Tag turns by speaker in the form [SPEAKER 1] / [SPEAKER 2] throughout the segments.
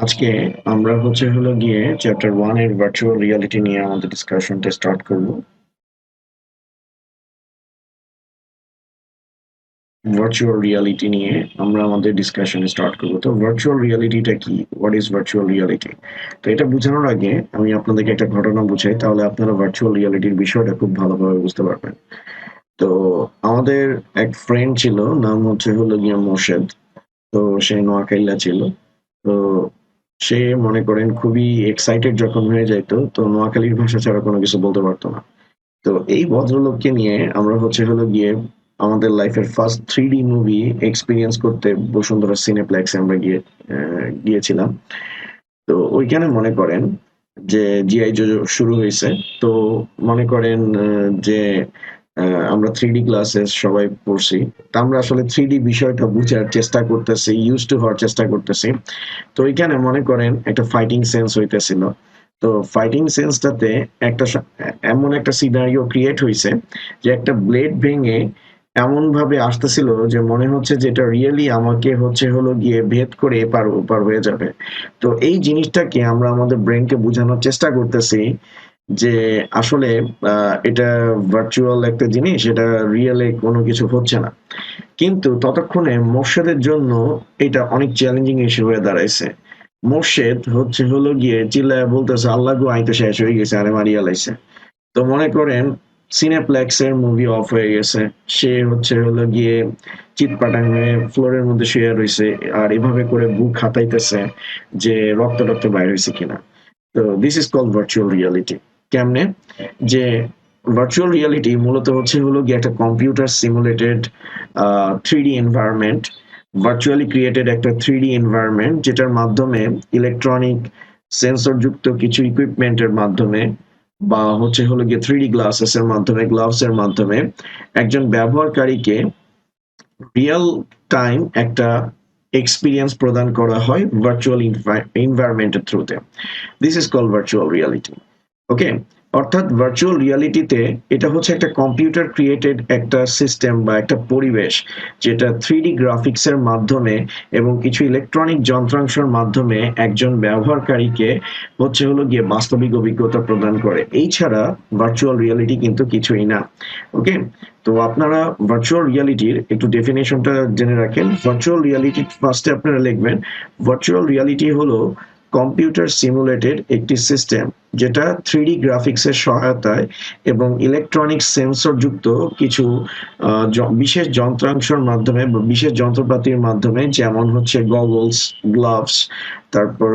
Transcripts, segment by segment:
[SPEAKER 1] আজকে আমরা হলো গিয়ে চ্যাপ্টার 1 এর ভার্চুয়াল রিয়ালিটি নিয়ে আমাদের ডিসকাশনটা স্টার্ট করব। ভার্চুয়াল রিয়ালিটি নিয়ে আমরা আমাদের ডিসকাশন স্টার্ট করব। তো ভার্চুয়াল রিয়ালিটিটা কি? What is virtual reality? তো এটা বোঝানোর আগে আমি আপনাদেরকে একটা ঘটনা বুঝাই, তাহলে আপনারা ভার্চুয়াল রিয়ালিটির বিষয়টা খুব ভালোভাবে বুঝতে পারবেন। তো আমাদের এক ফ্রেন্ড ছিল, নাম হলো গিয়ে মোর্শেদ। তো সে নোয়াখাইলা ছিল। তো সে মনে করেন খুবই এক্সাইটেড যখন হয়ে যাইতো, তো নোয়াখালীর ভাষা ছাড়া কোনো কিছু বলতে পারতো না। তো এই ভদ্রলোককে নিয়ে আমরা হলো গিয়ে আমাদের লাইফের ফার্স্ট 3D মুভি এক্সপিরিয়েন্স করতে বসুন্ধরা সিনেপ্লেক্সে আমরা গিয়েছিলাম। তো ওইখানে মনে করেন যে জিআই জো শুরু হয়েছে। তো মনে করেন যে আমরা 3D ক্লাসে সবাই পড়ছি। তা আমরা আসলে 3D বিষয়টা বুঝার চেষ্টা করতেছি, ইউজ টু হওয়ার চেষ্টা করতেছি। তো ওইখানে মনে করেন একটা ফাইটিং সেন্স হইতেছিল। তো ফাইটিং সেন্সটাতে এমন একটা সিনারিও ক্রিয়েট হয়েছে যে একটা ব্লেড ভেঙে এমন ভাবে আসতেছিল যে মনে হচ্ছে যে এটা রিয়েলি আমাকে হলো গিয়ে ভেদ করে এপার ওপার হয়ে যাবে। তো এই জিনিসটাকে আমরা আমাদের ব্রেনকে বোঝানোর চেষ্টা করতেছি যে আসলে এটা ভার্চুয়াল একটা জিনিস, এটা রিয়েলে কোনো কিছু হচ্ছে না। কিন্তু ততক্ষণে মোর্শেদের জন্য এটা অনেক চ্যালেঞ্জিং ইস্যু হয়ে দাঁড়াইছে। মোর্শেদ হলো গিয়ে চিল্লায় বলতেছে, আল্লাহ গো আইতে শেষ হয়ে গেছে, আরে মারিয়া লাইছে। তো মনে করেন সিনেপ্লেক্স এর মুভি অফ হয়ে গেছে। সে হলো গিয়ে চিৎপাটাং হয়ে ফ্লোরের মধ্যে শুয়ে রয়েছে, আর এভাবে করে বুক হাতাইতেছে যে রক্ত টক্ত বাইর হয়েছে কিনা। তো this is called virtual reality. কেমনে? যে ভার্চুয়াল রিয়ালিটি মূলত হলো গিয়ে একটা computer simulated 3D environment, virtually created একটা 3D এনভায়রনমেন্ট, যেটার মাধ্যমে ইলেকট্রনিক সেন্সর যুক্ত কিছু ইকুইপমেন্টের মাধ্যমে বা হলো গিয়ে 3D গ্লাসেস এর মাধ্যমে, গ্লাভস এর মাধ্যমে একজন ব্যবহারকারীকে রিয়েল টাইম একটা এক্সপিরিয়েন্স প্রদান করা হয় ভার্চুয়াল এনভায়রনমেন্টের থ্রুতে। This is called virtual reality. Okay? অর্থাৎ ভার্চুয়াল রিয়ালিটিতে এটা হচ্ছে একটা কম্পিউটার ক্রিয়েটেড একটা সিস্টেম বা একটা পরিবেশ, যেটা 3D গ্রাফিক্স এর মাধ্যমে এবং কিছু ইলেকট্রনিক যন্ত্রাংশের মাধ্যমে একজন ব্যবহারকারীকে হলো গিয়ে বাস্তবিক অভিজ্ঞতা প্রদান করে। এই ছাড়া ভার্চুয়াল রিয়ালিটি কিন্তু কিছুই না। ওকে? তো আপনারা ভার্চুয়াল রিয়ালিটির একটু ডেফিনেশনটা জেনে রাখেন। ভার্চুয়াল রিয়ালিটি ফার্স্টে আপনারা লিখবেন, ভার্চুয়াল রিয়ালিটি হলো কম্পিউটার সিমুলেটেড একটি সিস্টেম, যেটা 3D গ্রাফিক্সের সহায়তায় এবং ইলেকট্রনিক সেন্সর যুক্ত কিছু বিশেষ যন্ত্রাংশের মাধ্যমে বা বিশেষ যন্ত্রপাতির মাধ্যমে, যেমন হচ্ছে গগলস, গ্লাভস, তারপর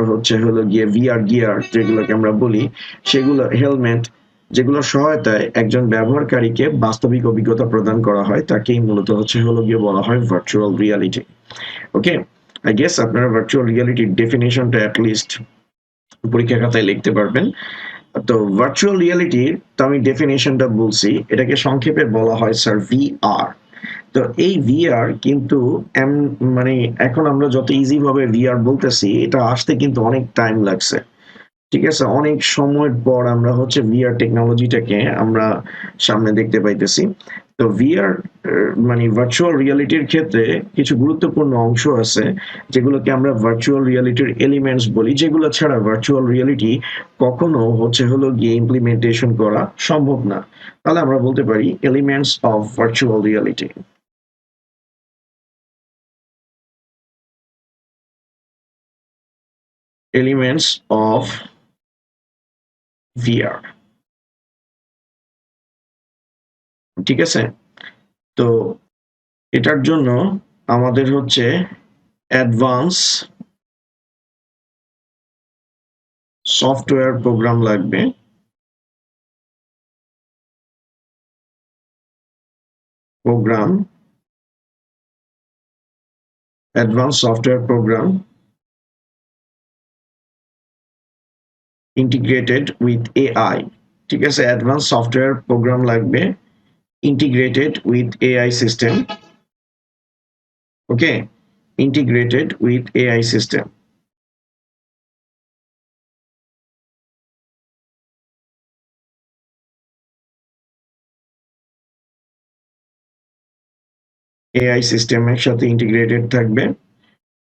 [SPEAKER 1] হলো গিয়ে ভিআর গিয়ার যেগুলোকে আমরা বলি, সেগুলো হেলমেট, যেগুলোর সহায়তায় একজন ব্যবহারকারীকে বাস্তবিক অভিজ্ঞতা প্রদান করা হয়, তাকেই মূলত হলো গিয়ে বলা হয় virtual reality. Okay? I guess আপনারা ভার্চুয়াল রিয়ালিটির ডেফিনেশনটা অ্যাট লিস্ট পরীক্ষা খাতায় লিখতে পারবেন। তো ভার্চুয়াল রিয়ালিটির তো আমি ডেফিনেশনটা বলছি, এটাকে সংক্ষেপে বলা হয় স্যার ভিআর। তো এই ভিআর কিন্তু মানে এখন আমরা যত ইজি ভাবে ভিআর বলতেছি, এটা আসতে কিন্তু অনেক টাইম লাগছে। ঠিক আছে, অনেক সময়ের পর আমরা ভিআর টেকনোলজিটাকে আমরা সামনে দেখতে পাইতেছি। তো ভিআর মানে ভার্চুয়াল রিয়ালিটির ক্ষেত্রে কিছু গুরুত্বপূর্ণ অংশ আছে, যেগুলোকে আমরা ভার্চুয়াল রিয়ালিটির এলিমেন্টস বলি, যেগুলো ছাড়া ভার্চুয়াল রিয়ালিটি কখনো হলো গিয়ে ইমপ্লিমেন্টেশন করা সম্ভব না। তাহলে আমরা বলতে পারি elements of virtual reality. Elements of VR. ঠিক আছে? তো এটার জন্য আমাদের অ্যাডভান্স সফটওয়্যার প্রোগ্রাম লাগবে। Program, advance software program integrated with AI. ঠিক আছে, অ্যাডভান্স সফটওয়্যার প্রোগ্রাম লাগবে integrated with AI system. Okay? Integrated with AI system. AI সিস্টেমের সাথে ইন্টিগ্রেটেড থাকবে।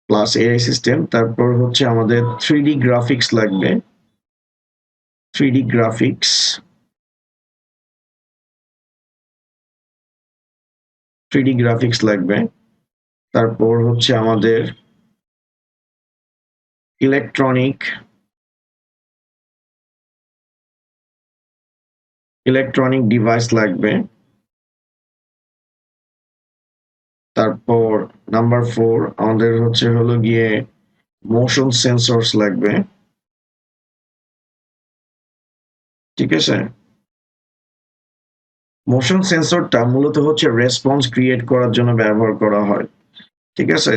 [SPEAKER 1] প্লাস এআই সিস্টেম, তারপর হচ্ছে আমাদের 3D গ্রাফিক্স লাগবে, 3D গ্রাফিক্স, 3D গ্রাফিক্স লাগবে, তারপর হচ্ছে আমাদের ইলেকট্রনিক ডিভাইস লাগবে, তারপর নাম্বার 4 আমাদের হচ্ছে হলো গিয়ে মোশন সেন্সরস লাগবে, ঠিক আছে। মোশন সেন্সরটা মূলত হচ্ছে রেসপন্স ক্রিয়েট করার জন্য ব্যবহার করা হয়, ঠিক আছে।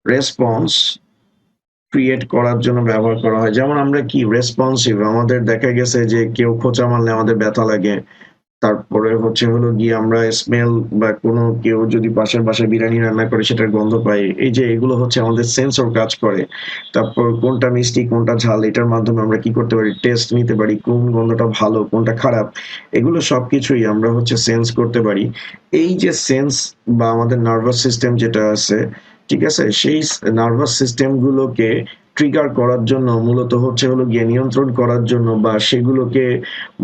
[SPEAKER 1] রেসপন্স ক্রিয়েট করার জন্য ব্যবহার করা হয়, যেমন আমরা কি রেসপন্সিভ, আমাদের দেখা গেছে যে কেউ খোঁচা মারলে আমাদের ব্যথা লাগে, তারপরে হচ্ছে হলো গিয়ে আমরা স্মেল বা কোনো কেউ যদি পাশের বাসায় বিরিয়ানি রান্না করে সেটার গন্ধ পাই, এই যে এগুলো হচ্ছে আমাদের সেন্সর কাজ করে। তারপর কোনটা মিষ্টি কোনটা ঝাল এটার মাধ্যমে আমরা কি করতে পারি, টেস্ট নিতে পারি, কোন গন্ধটা ভালো কোনটা খারাপ, এগুলো সবকিছুই আমরা হচ্ছে সেন্স করতে পারি। এই যে সেন্স বা আমাদের নার্ভাস সিস্টেম যেটা আছে, ঠিক আছে, সেই নার্ভাস সিস্টেম গুলোকে ট্রিগার করার জন্য মূলত হচ্ছে হলো গিয়ে নিয়ন্ত্রণ করার জন্য বা সেগুলোকে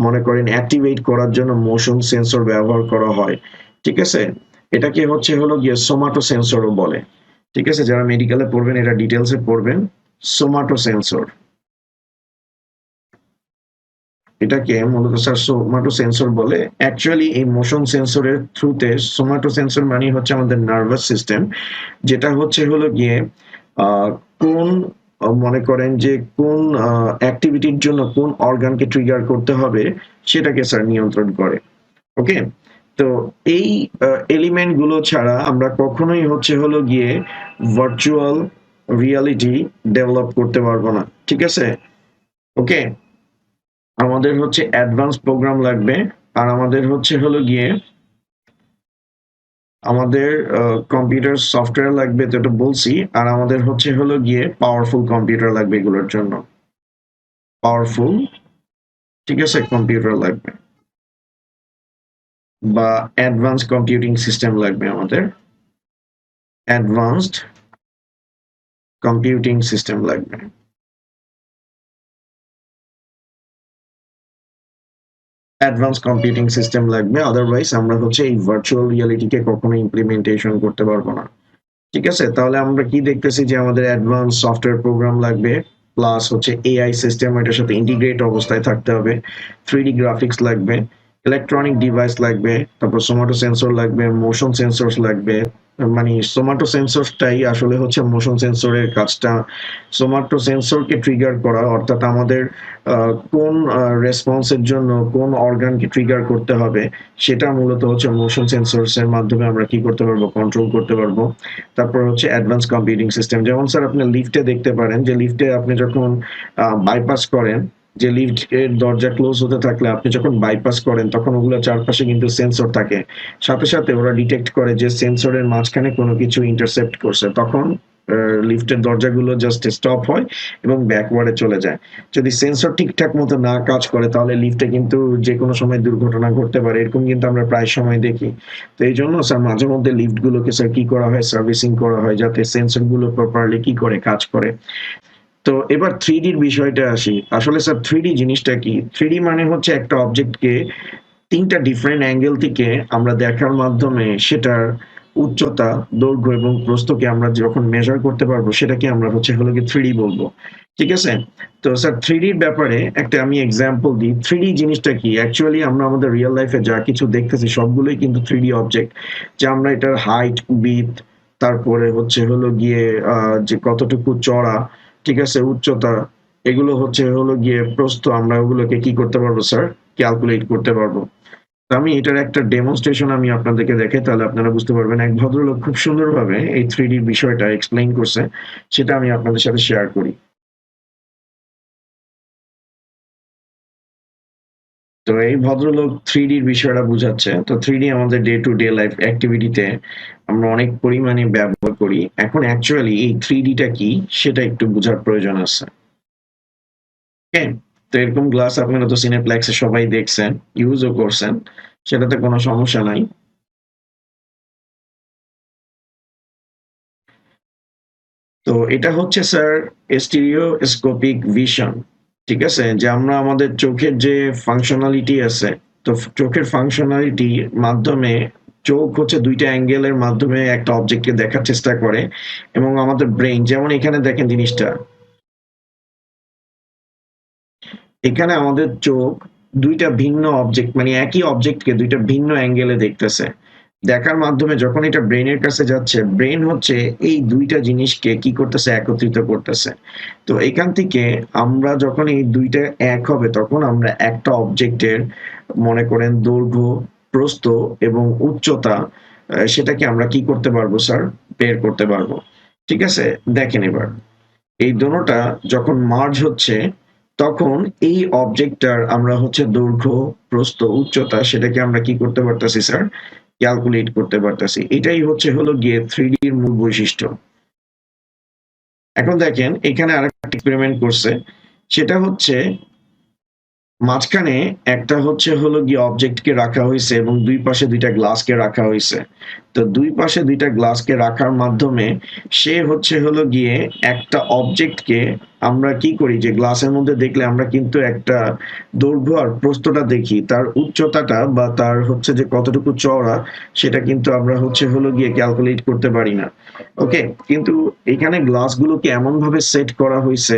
[SPEAKER 1] মনে করেন অ্যাক্টিভেট করার জন্য মোশন সেন্সর ব্যবহার করা হয়, ঠিক আছে। এটাকে হচ্ছে হলো গিয়ে সোমাটো সেন্সরও বলে, ঠিক আছে। যারা মেডিকেলে পড়বেন এটা ডিটেলসে পড়বেন, সোমাটো সেন্সর। এটাকে মূলত স্যার সোমাটো সেন্সর বলে। অ্যাকচুয়ালি এই মোশন সেন্সরের থ্রুতে, সোমাটো সেন্সর মানে হচ্ছে আমাদের নার্ভাস সিস্টেম, যেটা হচ্ছে হলো গিয়ে কোন মনে করেন যে কোন অ্যাক্টিভিটির জন্য কোন অর্গানকে ট্রিগার করতে হবে সেটাকে স্যার নিয়ন্ত্রণ করে। ওকে, তো এই এলিমেন্ট গুলো ছাড়া আমরা কখনোই হচ্ছে হলো গিয়ে ভার্চুয়াল রিয়ালিটি ডেভেলপ করতে পারবো না, ঠিক আছে। ওকে, আমাদের হচ্ছে অ্যাডভান্স প্রোগ্রাম লাগবে, আর আমাদের হচ্ছে হলো গিয়ে আমাদের কম্পিউটার সফটওয়্যার লাগবে, তো এটা বলছি। আর আমাদের হচ্ছে হলো গিয়ে পাওয়ারফুল কম্পিউটার লাগবে এগুলোর জন্য, পাওয়ারফুল, ঠিক আছে, কম্পিউটার লাগবে বা অ্যাডভান্স কম্পিউটিং সিস্টেম লাগবে আমাদের, অ্যাডভান্সড কম্পিউটিং সিস্টেম লাগবে। অ্যাডভান্স কম্পিউটিং সিস্টেম লাগবে, আদারওয়াইজ আমরা হচ্ছে এই ভার্চুয়াল রিয়ালিটিকে কখনো ইমপ্লিমেন্টেশন করতে পারবো না, ঠিক আছে। তাহলে আমরা কি দেখতেছি যে আমাদের অ্যাডভান্স সফটওয়্যার প্রোগ্রাম লাগবে, প্লাস হচ্ছে এআই সিস্টেম এটার সাথে ইন্টিগ্রেট অবস্থায় থাকতে হবে, 3D গ্রাফিক্স লাগবে, ইলেকট্রনিক ডিভাইস লাগবে, তারপর সোমাটো সেন্সর লাগবে, মোশন সেন্সর লাগবে। মানে সোমাটো সেন্সরটাই আসলে হচ্ছে মোশন সেন্সরের কাজটা, সোমাটো সেন্সরকে ট্রিগার করা, অর্থাৎ আমাদের কোন রেসপন্সের জন্য কোন অর্গানকে ট্রিগার করতে হবে সেটা মূলত হচ্ছে মোশন সেন্সরস এর মাধ্যমে আমরা কি করতে পারবো, কন্ট্রোল করতে পারবো। তারপর হচ্ছে অ্যাডভান্স কম্পিউটিং সিস্টেম, যেমন স্যার আপনি লিফটে দেখতে পারেন যে লিফটে আপনি যখন বাইপাস করেন, যে লিফট এর দরজা ক্লোজ হতে থাকলে আপনি যখন বাইপাস করেন তখন ওগুলো চারপাশে কিন্তু সেন্সর থাকে, সাথে সাথে ওরা ডিটেক্ট করে যে সেন্সরের মাঝখানে কোনো কিছু ইন্টারসেপ্ট করছে, তখন লিফটের দরজাগুলো জাস্ট স্টপ হয় এবং ব্যাকওয়ার্ডে চলে যায়। যদি সেন্সর ঠিকঠাক মতো না কাজ করে তাহলে লিফটে কিন্তু যে কোনো সময় দুর্ঘটনা ঘটতে পারে, এরকম কিন্তু আমরা প্রায় সময় দেখি। তো এই জন্য স্যার মাঝে মধ্যে লিফট গুলোকে স্যার কি করা হয়, সার্ভিসিং করা হয় যাতে সেন্সর গুলো প্রপারলি কি করে কাজ করে। তো এবার 3D র বিষয়টা আসি, আসলে স্যার 3D জিনিসটা কি? 3D মানে হচ্ছে একটা অবজেক্টকে ৩টা ডিফারেন্ট অ্যাঙ্গেল থেকে আমরা দেখার মাধ্যমে সেটার উচ্চতা, দৈর্ঘ্য এবং প্রস্থকে আমরা যখন মেজার করতে পারবো সেটাকে আমরা হচ্ছে হলো গিয়ে 3D বলবো, ঠিক আছে। তো স্যার 3D র ব্যাপারে একটা আমি এক্সাম্পল দিই। 3D জিনিসটা কি? অ্যাকচুয়ালি আমরা আমাদের রিয়েল লাইফে যা কিছু দেখতেছি সবগুলোই কিন্তু 3D অবজেক্ট, যে আমরা এটার হাইট, বিথ, তারপরে হচ্ছে হলো গিয়ে যে কতটুকু চড়া, ঠিক আছে, উচ্চতা, এগুলো হচ্ছে হলো গিয়ে প্রস্থ, আমরা ওগুলোকে কি করতে পারবো স্যার, ক্যালকুলেট করতে পারবো। তো আমি এটার একটা ডেমনস্ট্রেশন আমি আপনাদেরকে দেখাই, তাহলে আপনারা বুঝতে পারবেন। এক ভদ্রলোক খুব সুন্দরভাবে এই 3D বিষয়টা এক্সপ্লেইন করছে, সেটা আমি আপনাদের সাথে শেয়ার করি। তো এই ভদ্রলোক 3D র বিষয়টা বুঝাচ্ছে। তো 3D আমাদের ডে টু ডে লাইফ অ্যাক্টিভিটিতে আমরা অনেক পরিমাণে ব্যবহার করি। এখন অ্যাকচুয়ালি এই 3D টা কি সেটা একটু বোঝার প্রয়োজন আছে। হ্যাঁ, তো এরকম গ্লাস আপনারা তো সিনেপ্লেক্সে সবাই দেখছেন, ইউজও করছেন, সেটাতে কোনো সমস্যা নাই। তো এটা হচ্ছে স্যার স্টিরিওস্কোপিক ভিশন। ঠিক আছে, যে আমরা আমাদের চোখের যে ফাংশনালিটি আছে, তো চোখের ফাংশনালিটির মাধ্যমে চোখ হচ্ছে দুইটা অ্যাঙ্গেলের মাধ্যমে একটা অবজেক্টকে দেখার চেষ্টা করে, এবং আমাদের ব্রেন, যেমন এখানে দেখেন জিনিসটা, এখানে আমাদের চোখ দুইটা ভিন্ন অবজেক্ট, মানে একই অবজেক্টকে দুইটা ভিন্ন অ্যাঙ্গেলে দেখতেছে। দেখার মাধ্যমে যখন এটা ব্রেনের কাছে যাচ্ছে, ব্রেন হচ্ছে এই দুইটা জিনিসকে কি করতেছে, একত্রিত করতেছে। তো এখান থেকে আমরা যখন এই দুইটা এক হবে, তখন আমরা একটা অবজেক্টের, মনে করেন দৈর্ঘ্য, প্রস্থ এবং উচ্চতা, সেটাকে আমরা কি করতে পারবো স্যার, বের করতে পারবো। ঠিক আছে, দেখেন এবার এই দোনোটা যখন মার্জ হচ্ছে, তখন এই অবজেক্টটার আমরা হচ্ছে দৈর্ঘ্য, প্রস্থ, উচ্চতা, সেটাকে আমরা কি করতে পারতেছি স্যার, ক্যালকুলেট করতে পারতেছি। এটাই হচ্ছে হলো গিয়ে 3D এর মূল বৈশিষ্ট্য। এখন দেখেন এখানে আরেকটা এক্সপেরিমেন্ট করছে, সেটা হচ্ছে মাঝখানে একটা হচ্ছে হলো গিয়ে অবজেক্টকে রাখা হয়েছে এবং দুই পাশে দুইটা গ্লাসকে রাখা হয়েছে। তো দুই পাশে দুইটা গ্লাসকে রাখার মাধ্যমে সে হচ্ছে হলো গিয়ে একটা অবজেক্টকে, আমরা কি করি যে গ্লাসের মধ্যে দেখলে আমরা কিন্তু একটা দৈর্ঘ্য আর প্রস্থটা দেখি, তার উচ্চতাটা বা তার হচ্ছে যে কতটুকু চওড়া, সেটা কিন্তু আমরা হচ্ছে হলো গিয়ে ক্যালকুলেট করতে পারি না। ওকে, কিন্তু এখানে গ্লাসগুলোকে এমন ভাবে সেট করা হয়েছে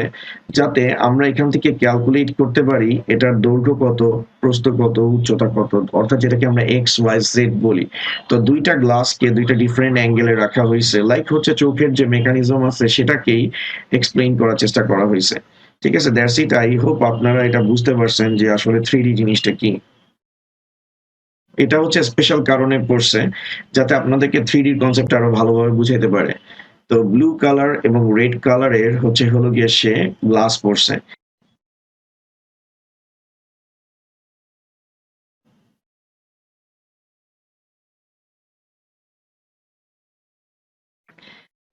[SPEAKER 1] যাতে আমরা এখান থেকে ক্যালকুলেট করতে পারি এটার দৈর্ঘ্য কত, প্রস্থ কত, উচ্চতা কত, অর্থাৎ যেটাকে আমরা এক্স ওয়াই জেড বলি। তো দুইটা গ্লাসকে দুইটা ডিফারেন্ট অ্যাঙ্গেলে রাখা হয়েছে, লাইক হচ্ছে চোখের যে মেকানিজম আছে সেটাকেই এক্সপ্লেইন করার চেষ্টা করা হয়েছে। ঠিক আছে, দ্যাটস ইট। আই হোপ আপনারা এটা বুঝতে পারছেন যে আসলে 3D জিনিসটা কি। এটা হচ্ছে স্পেশাল কারণে পড়ছে, যাতে আপনাদেরকে 3D কনসেপ্ট আরো ভালোভাবে বুঝাইতে পারে। তো ব্লু কালার এবং রেড কালারের হচ্ছে হলো গিয়ে সে গ্লাস পড়ছে।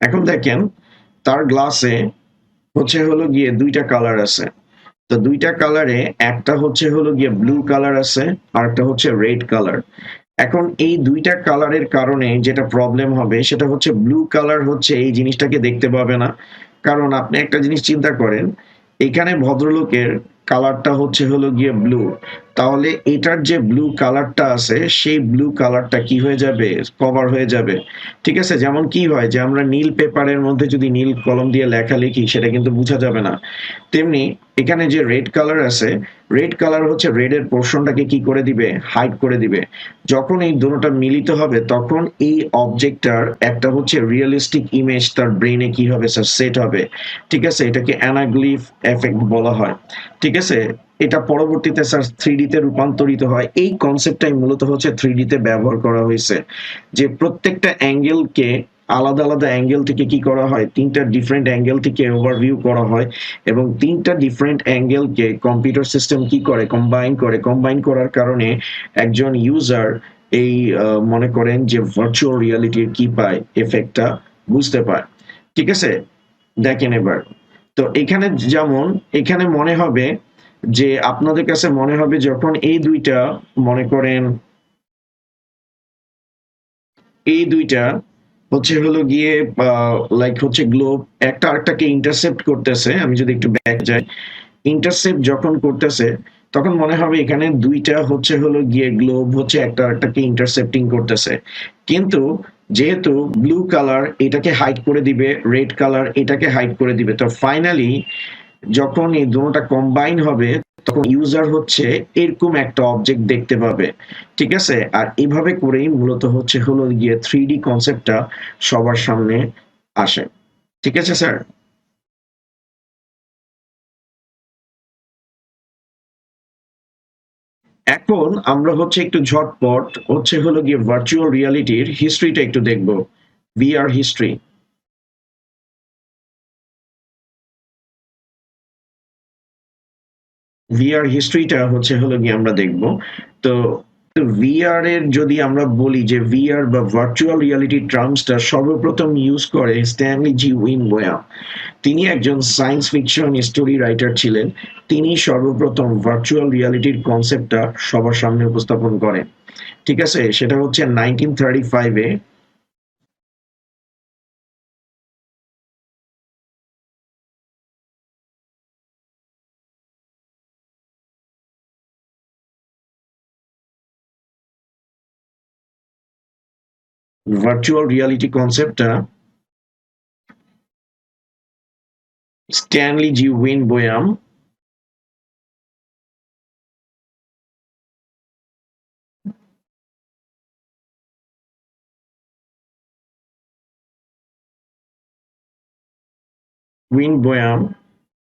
[SPEAKER 1] এখন দেখেন তার গ্লাসে হচ্ছে হলো গিয়ে দুইটা কালার আছে। তো দুইটা কালারে একটা হচ্ছে হলো গিয়ে ব্লু কালার আছে, আর একটা হচ্ছে রেড কালার। এখন এই দুইটা কালারের কারণে যেটা প্রবলেম হবে সেটা হচ্ছে ব্লু কালার হচ্ছে এই জিনিসটাকে দেখতে পাবে না। কারণ আপনি একটা জিনিস চিন্তা করেন, এখানে ভদ্রলোকের কালারটা হচ্ছে হলো গিয়ে ব্লু, তাহলে এটার যে ব্লু কালারটা আছে সেই ব্লু কালারটা কি হয়ে যাবে, কভার হয়ে যাবে। ঠিক আছে, যেমন কি হয় যে আমরা নীল পেপারের মধ্যে যদি নীল কলম দিয়ে লেখা লিখি সেটা কিন্তু বোঝা যাবে না। তেমনি এখানে যে রেড কালার আছে, রেড কালার হচ্ছে রেড এর পোর্শনটাকে কি করে দিবে, হাইড করে দিবে। যখন এই দুটোটা মিলিত হবে তখন এই অবজেক্টটার একটা হচ্ছে রিয়েলিস্টিক ইমেজ তার ব্রেনে কি হবে স্যার, সেট হবে। ঠিক আছে, এটাকে অ্যানাগ্লিফ এফেক্ট বলা হয়। ঠিক আছে, এটা পরবর্তীতে স্যার 3D তে রূপান্তরিত হয়। এই কনসেপ্টটাই মূলত হচ্ছে 3D তে ব্যবহার করা হয়েছে, যে প্রত্যেকটা অ্যাঙ্গেলকে আলাদা আলাদা অ্যাঙ্গেল থেকে কি করা হয়, তিনটা ডিফারেন্ট অ্যাঙ্গেল থেকে ওভারভিউ করা হয়, এবং তিনটা ডিফারেন্ট অ্যাঙ্গেলকে কম্পিউটার সিস্টেম কি করে, কম্বাইন করে। কম্বাইন করার কারণে একজন ইউজার এই মনে করেন যে ভার্চুয়াল রিয়ালিটির কি পায়, এফেক্টটা বুঝতে পায়। ঠিক আছে, দেখেন এবার। তো এখানে যেমন এখানে মনে হবে যে আপনাদের কাছে মনে হবে যখন এই দুইটা, মনে করেন এই দুইটা হচ্ছে হলো গিয়ে লাইক হচ্ছে গ্লোব একটা আরেকটাকে ইন্টারসেপ্ট করতেছে, আমি যদি একটু ব্যাক যাই, ইন্টারসেপ্ট যখন করতেছে তখন মনে হবে এখানে দুইটা হচ্ছে হলো গিয়ে গ্লোব হচ্ছে একটা আরেকটাকে ইন্টারসেপ্টিং করতেছে। কিন্তু যেহেতু ব্লু কালার এটাকে হাইড করে দিবে, রেড কালার এটাকে হাইড করে দিবে, তো ফাইনালি যখন এই দুটোটা কম্বাইন হবে তখন ইউজার হচ্ছে এরকম একটা অবজেক্ট দেখতে পাবে। ঠিক আছে, আর এইভাবে করেই মূলত হচ্ছে হলো গিয়ে 3D কনসেপ্টটা সবার সামনে আসে। ঠিক আছে স্যার। এখন আমরা হচ্ছে একটু ঝটপট হচ্ছে হলো গিয়ে ভার্চুয়াল রিয়ালিটির হিস্ট্রিটা একটু দেখব, ভিআর হিস্ট্রি। ভিআর হিস্ট্রিটা হচ্ছে হলো গিয়ে আমরা দেখব। তো ভিআর এর যদি আমরা বলি যে ভিআর বা ভার্চুয়াল রিয়ালিটি টার্মসটা সর্বপ্রথম ইউজ করে স্ট্যানলি জি উইনবোয়াম। তিনি একজন সায়েন্স ফিকশন স্টোরি রাইটার ছিলেন। তিনি সর্বপ্রথম ভার্চুয়াল রিয়ালিটির কনসেপ্টটা সবার সামনে উপস্থাপন করেন। ঠিক আছে, সেটা হচ্ছে 1935-এ। ভার্চুয়াল রিয়ালিটি কনসেপ্টটা স্ট্যানলি জি উইনবোয়াম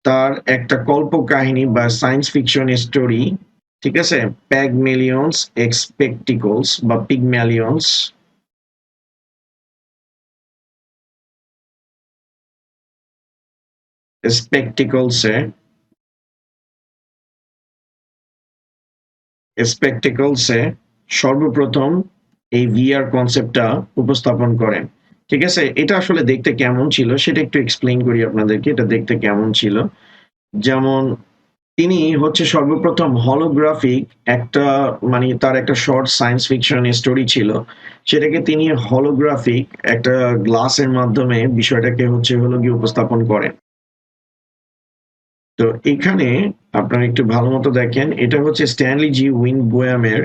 [SPEAKER 1] তার একটা কল্পকাহিনী বা সায়েন্স ফিকশন স্টোরি, ঠিক আছে, প্যাগমেলিয়ন্স এক্সপেকটিকলস বা পিগম্যালিয়ন্স, স্পেকটিকলসে স্পেকটিকলসে সর্বপ্রথম এই ভিআর কনসেপ্টটা উপস্থাপন করেন। ঠিক আছে, এটা আসলে দেখতে কেমন ছিল সেটা একটু এক্সপ্লেইন করি আপনাদেরকে, এটা দেখতে কেমন ছিল। যেমন তিনি হচ্ছে সর্বপ্রথম হলোগ্রাফিক একটা, মানে তার একটা শর্ট সায়েন্স ফিকশন স্টোরি ছিল, সেটাকে তিনি হলোগ্রাফিক একটা গ্লাসের মাধ্যমে বিষয়টাকে হলো গিয়ে উপস্থাপন করেন। তো এখানে আপনারা একটু ভালো মতো দেখেন, এটা হচ্ছে স্ট্যানলি জি উইনবোয়ামের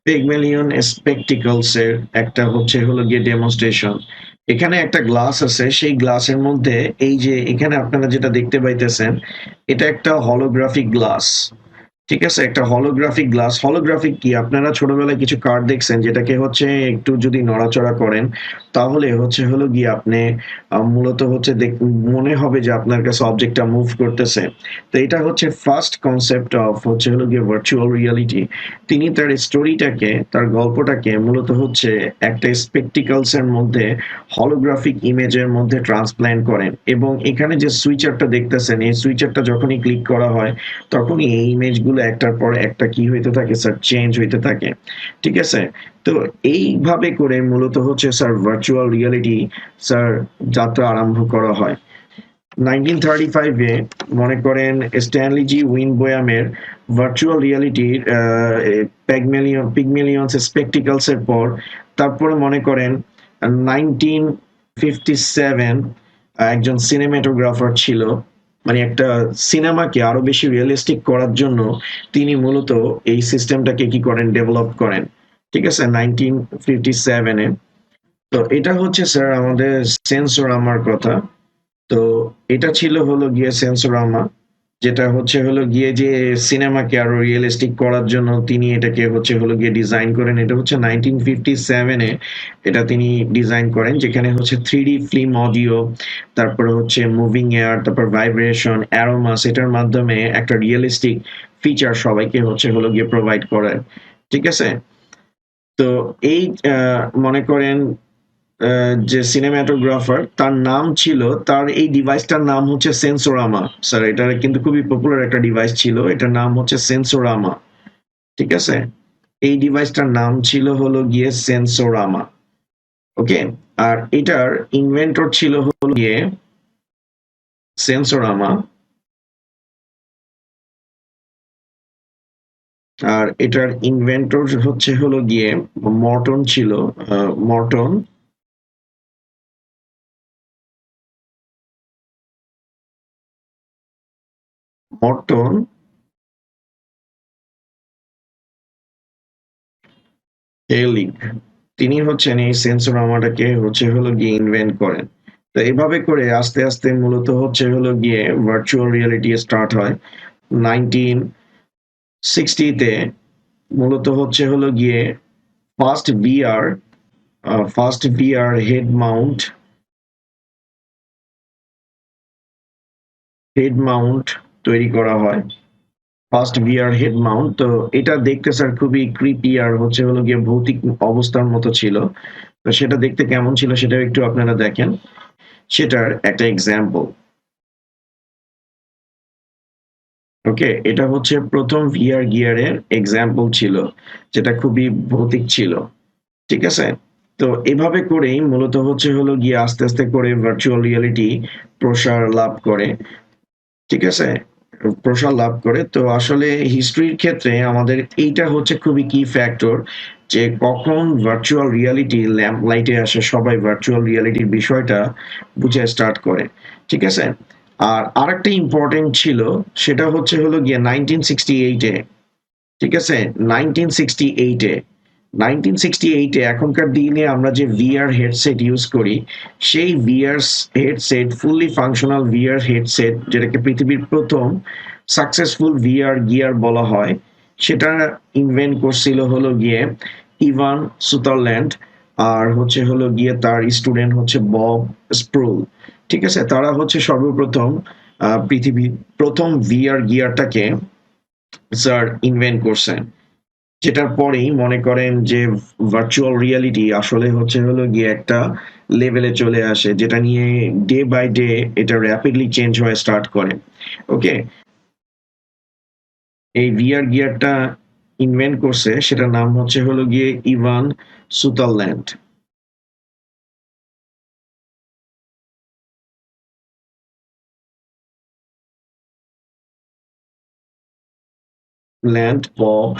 [SPEAKER 1] পেগমেলিয়ন স্পেকটিকলস এর একটা হলো গিয়ে ডেমনস্ট্রেশন। এখানে একটা গ্লাস আছে, সেই গ্লাসের মধ্যে এই যে এখানে আপনারা যেটা দেখতে পাইতেছেন, এটা একটা হলোগ্রাফিক গ্লাস। ঠিক আছে, একটা হলোগ্রাফিক গ্লাস। হলোগ্রাফিক কি, আপনারা ছোটবেলায় কিছু কার্ড দেখছেন যেটাকে হচ্ছে একটু যদি নড়াচড়া করেন তাহলে হলো গিয়ে আপনি মূলত হচ্ছে মনে হবে যে আপনার কাছে অবজেক্টটা মুভ করতেছে। তো এটা হচ্ছে ফার্স্ট কনসেপ্ট অফ হলো গিয়ে ভার্চুয়াল রিয়ালিটি। তিনি তার স্টোরিটাকে, তার গল্পটাকে মূলত হচ্ছে একটা স্পেকটিকলস এর মধ্যে হলোগ্রাফিক ইমেজের মধ্যে ট্রান্সপ্ল্যান্ট করেন, এবং এখানে যে সুইচারটা দেখতেছেন, এই সুইচারটা যখনই ক্লিক করা হয় তখনই এই ইমেজগুলো একটার পর একটা কি হইতে থাকে স্যার, চেঞ্জ হইতে থাকে। ঠিক আছে, তো এইভাবে করে মূলত হচ্ছে স্যার ভার্চুয়াল রিয়ালিটি স্যার যাত্রা আরম্ভ করা হয় 1935-এ। মনে করেন স্ট্যানলি জি উইনবোয়ামের ভার্চুয়াল রিয়ালিটির পিগমেলিয়ন্স স্পেকটিকলস এর পর তারপরে মনে করেন 1957 একজন সিনেমাটোগ্রাফার ছিল, মানে একটা সিনেমাকে আরো বেশি রিয়েলিস্টিক করার জন্য তিনি মূলত এই সিস্টেমটাকে কি করেন, ডেভেলপ করেন। ঠিক আছে, 1957-এ। তো এটা হচ্ছে স্যার আমাদের সেন্সোরামার কথা। তো এটা ছিল হলো গিয়ে সেন্সোরামা, যেটা হলো গিয়ে যে সিনেমাকে আরো রিয়েলিস্টিক করার জন্য তিনি এটাকে হলো গিয়ে ডিজাইন করেন। এটা হচ্ছে 1957-এ এটা তিনি ডিজাইন করেন, যেখানে হচ্ছে 3D ফিল্ম অডিও, তারপরে হচ্ছে মুভিং এয়ার, তারপর ভাইব্রেশন, অ্যারোমাস, এটার মাধ্যমে একটা রিয়েলিস্টিক ফিচার সবাইকে হলো গিয়ে প্রোভাইড করেন। ঠিক আছে, তো এই মনে করেন যে সিনেমাটোগ্রাফার, তার নাম ছিল, তার এই ডিভাইসটার নাম হচ্ছে সেন্সোরামা। স্যার এটা কিন্তু খুবই পপুলার একটা ডিভাইস ছিল, এটার নাম হচ্ছে সেন্সোরামা। ঠিক আছে, এই ডিভাইসটার নাম ছিল হলো গিয়ে সেন্সোরামা। ওকে, আর এটার ইনভেন্টর ছিল হলো গিয়ে সেন্সোরামা, আর এটার ইনভেন্টর হলো গিয়ে মর্টন ছিল, মর্টন। মর্টন হেলিগ, তিনি হচ্ছেন এই সেন্সোরামাটাকে হলো গিয়ে ইনভেন্ট করেন। তো এভাবে করে আস্তে আস্তে মূলত হলো গিয়ে ভার্চুয়াল রিয়েলিটি স্টার্ট হয় 1960-তে। মূলত হলো গিয়ে ফার্স্ট ভিআর হেড মাউন্ট তৈরি করা হয়, ফার্স্ট ভিআর হেড মাউন্ট। তো এটা দেখতে স্যার খুবই ক্রিপি আর হলো গিয়ে ভৌতিক অবস্থার মতো ছিল। তো সেটা দেখতে কেমন ছিল সেটা একটু আপনারা দেখেন, সেটার একটা এক্সাম্পল। ওকে, এটা হচ্ছে প্রথম ভিআর গিয়ারের এক্সাম্পল ছিল, যেটা খুবই ভৌতিক ছিল। ঠিক আছে, তো এভাবে করেই মূলত হলো গিয়ে আস্তে আস্তে করে ভার্চুয়াল রিয়েলিটি প্রসার লাভ করে। ঠিক আছে, প্রসার লাভ করে। তো আসলে হিস্ট্রির ক্ষেত্রে আমাদের এইটা হচ্ছে খুবই কি ফ্যাক্টর, যে কখন ভার্চুয়াল রিয়ালিটি ল্যাম্প লাইটে আসে, সবাই ভার্চুয়াল রিয়ালিটির বিষয়টা বুঝে স্টার্ট করে। ঠিক আছে, আর আরেকটা ইম্পর্টেন্ট ছিল, সেটা হলো গিয়ে 1968-এ। ঠিক আছে, 1968-এ 1968 এখনকার দিনে আমরা যে ভিআর হেডসেট ইউজ করি, সেই VR headset, fully functional VR headset, যেটাকে পৃথিবীর প্রথম সাকসেসফুল ভিআর গিয়ার বলা হয়, সেটা ইনভেন্ট করছিল হলো গিয়ে ইভান সুদারল্যান্ড, আর হলো গিয়ে তার স্টুডেন্ট হচ্ছে বব স্প্রুল। ঠিক আছে, তারা হচ্ছে সর্বপ্রথম পৃথিবীর প্রথম ভিআর গিয়ারটাকে স্যার ইনভেন্ট করছেন, যেটার পরেই মনে করেন যে ভার্চুয়াল রিয়ালিটি আসলে হলো গিয়ে একটা লেভেলে চলে আসে, যেটা নিয়ে ডে বাই ডে এটা র্যাপিডলি চেঞ্জ হয়ে স্টার্ট করে। ওকে, এই ভিআর গিয়ারটা ইনভেন্ট করছে, সেটার নাম হলো গিয়ে ইভান সুদারল্যান্ড। ল্যান্ড বব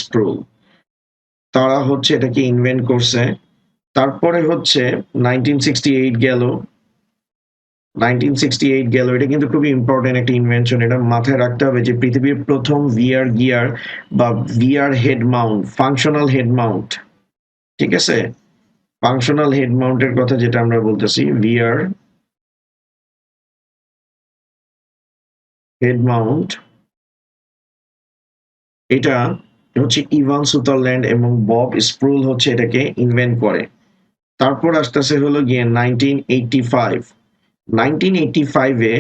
[SPEAKER 1] স্প্রুল, তারা এটাকে ইনভেন্ট করছে। তারপরে 1968 গেল। 1968 গেল, এটা কিন্তু খুবই ইম্পর্টেন্ট একটা ইনভেনশন, এটা মাথায় রাখতে হবে যে পৃথিবীর প্রথম ভিআর গিয়ার বা VR head Mount, functional head Mount. ঠিক আছে, ফাংশনাল হেড মাউন্টের কথা যেটা আমরা বলতেছি, ভিআর হেড মাউন্ট, এটা ইভান সুদারল্যান্ড এবং বব স্প্রুল এটাকে ইনভেন্ট করে। তারপর আসতেছে হলো গিয়ে 1985। 1985-এ